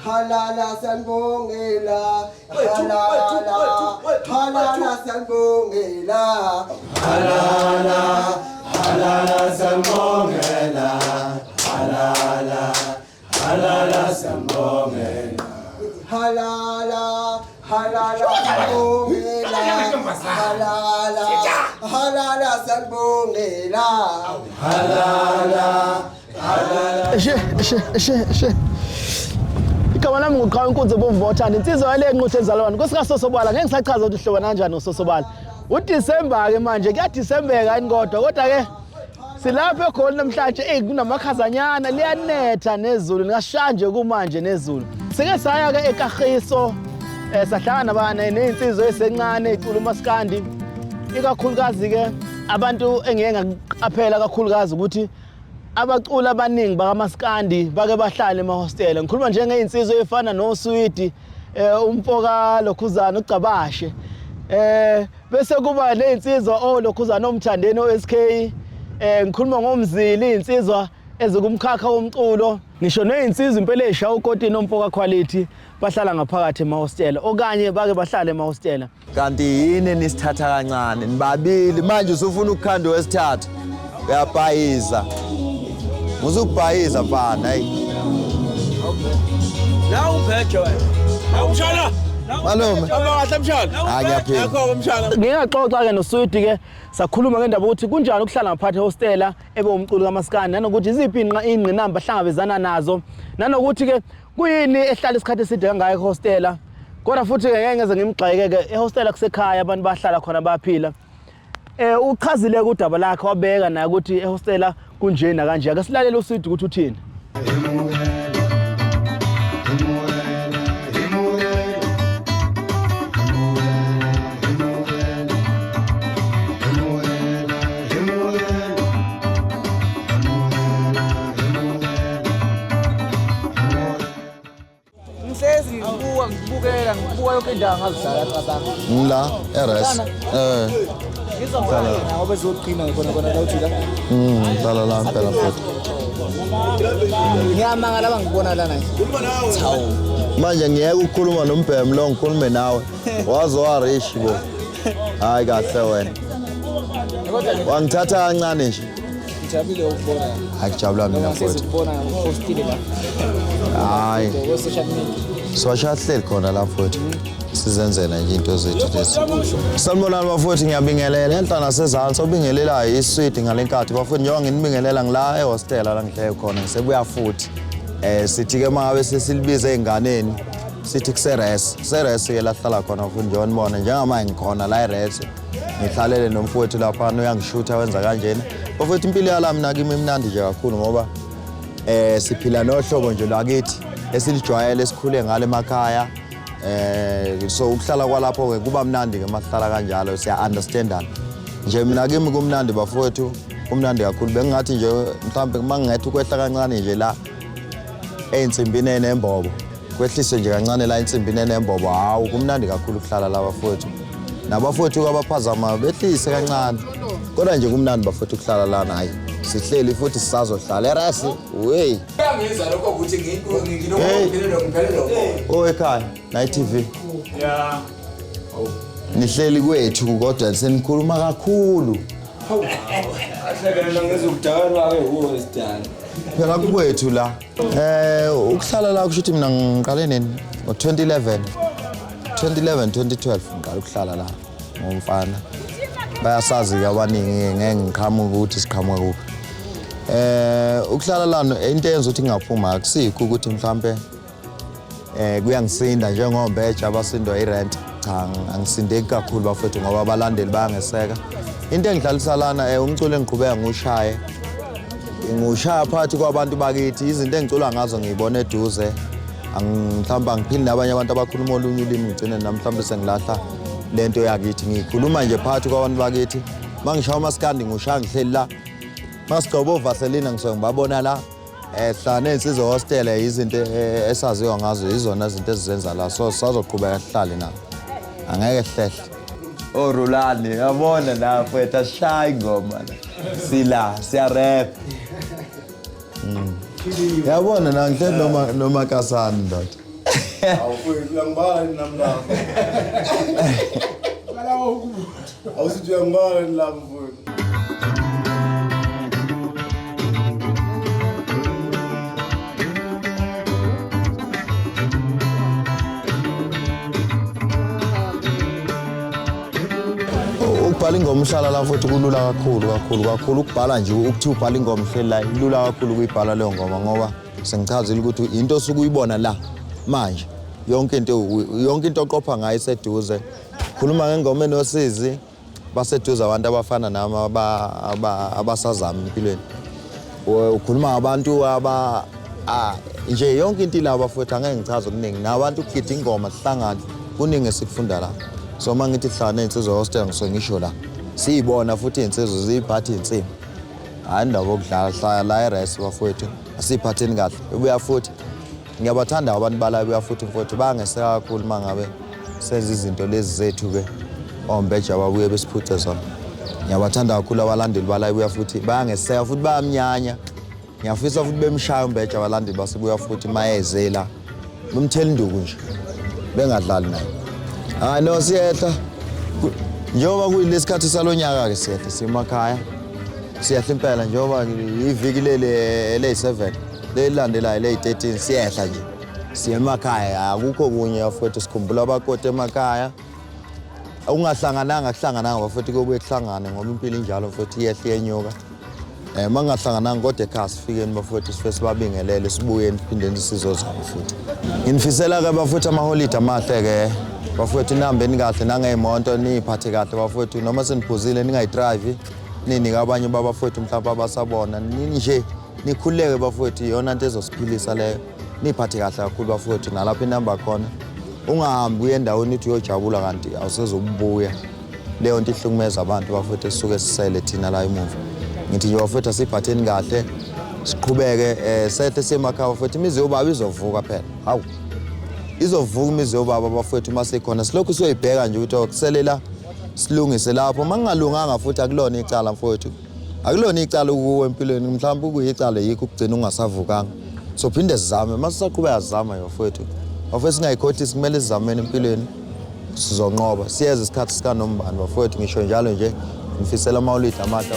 Halala sanbongela halala sanbongela halala sanbongela halala sanbongela halala sanbongela halala sanbongela Eshe igama lami nguqhawe inkunzi bomvothana insizwa yale nquthe ezalwane kusikaSosobala ngeke ngisachaza ukuthi uhlobana kanjani uSosobala uDisemba ke manje kuyadisembeka yini kodwa ke silapha eGoli namhlanje kunamakhazanyana liyanetha nezulu ngashanje kumanje nezulu sike saya ke eKagiso sahlangana nabana nezinsizwa esencane ecula umaskandi ikakhulukazi ke abantu engeke ngaqaphela kakhulukazi ukuthi abacula abaningi bakaMaskandi bake bahlala emahostela ngikhuluma njengezinsizwa ezifana noSwidi umfoka Lokhuzana uGcabashe bese kuba lezinsizwa oLokhuzana omthandeni oSK ngikhuluma ngomzili izinsizwa ezikumkhakha womculo ngisho nezinsizwa impela esha uKotini omfoka quality bahlala ngaphakathi emahostela okanye bake bahlala emahostela kanti yini nisithatha kancane nibabili manje usufuna ukukhanda wesithathu uyabhayiza Muzukubhayiza mfana hey. La uphethe wena. Awumshana. Malume. Kahle mshana. Ngiyaphila. Yakho mshana. Ngingaxoxa ke noSwidi ke sakhuluma ngendaba ukuthi kunjani ukuhlala ngaphandle hostela ebe umculo kaMaskandi nanokuthi iziphi ingqinamba hlangabezana nazo nanokuthi ke kuyini ehlala isikhathi eside kangayo ehostela kodwa futhi ke ngeke ngeze ngimgxeke ke ehostela kusekhaya abantu bahlala khona baphila uchazile udaba lakhe wabeka na ukuthi ehostela kunjena kanje ake silalele uSwidi ukuthi uthini Ngihlezi ngibukela yonke indawo ngazidlala cabanga. La eRes. Ngizobona ngoba bezogcina khona la uthi la. Dala la phela futhi. Ngiyamangala bangibona lana. Chawu. Manje ngiyeke ukukhuluma noMbhemu lo ngikhulume nawe. Wazowarish bo. Hayi kahle wena. Wangithatha kancane nje. Ngijabule ukubona. Akujabula mina futhi. Ngibona postile la. Hayi. Ku social media. Siwashahleli khona la futhi. Sizenzela nje into zethu lezi. Sanibonani bafuthi ngiyabingelela enhlana sezantsi obingelelayo iSwidi ngalenkathi bafuthi njengoba nginibingelela ngila ehostela la ngihleke khona ngisebuya futhi. Sithi ke mangabe sesilibiza einganeni sithi kuseRes. Seres ke lahlala khona futhi njengoba nibona njengamanje ngikhona la eRes. Ngihlalele nomfowethu lapha uyangishutha wenza kanjena. Bafuthi impilo yalami nakimi imnandi nje kakhulu ngoba siphila nohlobo nje lakithi esilijwayele esikhule ngale emakhaya so ukuhlala kwalapho ke kuba mnandi ke mahlala kanjalo siya understandana nje mina kimi kumnandi bafowethu kumnandi kakhulu bengathi nje mhlambe mangingethe ukwehla kancane nje la einsimbini enembobo kwehlise nje kancane la einsimbini enembobo hawu kumnandi kakhulu ukuhlala la bafowethu nabafowethu abaphazama behlise kancane kodwa nje kumnandi bafowethu ukuhlala lana hayi sihleli futhi sisazohlala eRes wey Ngiyenza lokho ukuthi ngilokho oh ekhaya na TV yeah nihleli kwethu kodwa senikhuluma kakhulu ahlekela ngezokudala ke uwesitana phela kwethu la ukuhlala la kusho ukuthi mina ngiqale nini ngo2011 2012 ngiqala ukuhlala la ngomfana bayasazi ke abaningi ngeke ngiqhamuka ukuthi siqhamuka kuphi ukuhlala lana into eyenza ukuthi ngingaphuma akusikho ukuthi mhlambe kuyangisinda njengoba eja abasindwa irent cha angisindeki kakhulu bafethu ngoba abalandeli bayangeseka into engidlalisa lana umculo engiqhubeka ngushaye ngushaya phakathi kwabantu bakithi izinto engicula ngazo ngiyibona eduze mhlawumbe ngiphili nabanye abantu abakhuluma olunye ulimi ngigcine namhlanje sengilahla lento yakithi ngikhuluma nje phakathi kwabantu bakithi mangishaya uMaskandi ngushaya ngihleli la masigcobo Vaseline ngisho ngibabona la hlane insizwe hostel izinto esaziwa ngazo izona izinto ezizenza la so sazoqhubeka sihlale na angeke hlehle Orulani, yabona la mfowethu asishaya ingoma la. Sila, siya rap. Yabona na ngihle noma kasani ndoda. Awufowethu uyangibala namla. Ngalawo ukuba. Awusithi uyangibala la mfowethu. Ukubhala ingoma uhlala la futhi kulula kakhulu ukubhala nje ukuthi ubhala ingoma ihleli la ilula kakhulu ukuyibhala leyo ngoma ngoba sengichazile ukuthi into osuke uyibona la manje yonke into oqopha ngayo iseduze khuluma ngengoma enosizi baseduze abantu abafana nami abasazama empilweni ukhuluma ngabantu nje yonke into ilaba futhi angeke ngichaze okuningi nabantu ukugida ingoma sihlangana kuningi esikufunda la so mangithi hlana insizwa hostel ngisho la siyibona futhi insizwa ziyiphatha insimi hayi indaba okudlala hlaya la erest bafowethu asiphatheni kahle ubuya futhi ngiyabathanda abantu bala buya futhi mfowethu bangeseka kakhulu mangabe senza izinto lezi zethu ke ombeja babuye besiphuthe zona ngiyabathanda kakhulu abalandeli bala buya futhi bangeseka futhi bayamnyanya ngiyafisa futhi bemshaya umbeja abalandeli basebuya futhi mayezela bemthela induku nje bengadlali naye no siyehla njengoba kuyilesikhathi salonyaka ke siyehla simakhaya siyehla impela njengoba iviki le7 lelandelayo le13 siyehla nje siya emakhaya akukho kunye afethu sikhumbula abakoti emakhaya ungahlangananga bafethu kobuye kuhlangane ngoba impilo injalo mfethu iyehla yenyuka mangahlangananga kodwa ekhaya sifikeni bafethu sifese babingelele sibuyeni siphindeni sizozama futhi nginifisela ke bafethu amaholide amahle ke bafowethu nihambeni kahle nangey'moto niy'phathe kahle bafowethu noma seniphuzile ningayi-drive ninike abanye babafowethu mhlawumbe abasabona nini nje nikhululeke bafowethu iyona nto ezosiphilisa leyo niy'phathe kahle kakhulu bafowethu nalapho inamba khona ungahambi uye endaweni uthi uyojabula kanti awusezobubuya leyo nto ihlukumeza abantu bafowethu esisuke sisele thina la emuva ngithi nje bafowethu asiy'phatheni kahle siqhubeke sehle semakhaya bafowethu imizi yobaba izovuka phela hawu izovuka imizi yobaba bafowethu masekhona silokhu siyoyibheka nje ukuthi okuselela silungise lapho mangingalunganga futhi akulona icala mfowethu akulona icala ukuwe empilweni mhlawumbe ukuyicala yikho ukugcina ungasavukanga so phinde sizame masisaqhubeka sizama bafowethu bafowethu singayikhothi kumele sizameni empilweni sizonqoba siyeza isikhathi sikaNombani bafowethu ngisho njalo nje ngifisela amawolide amahle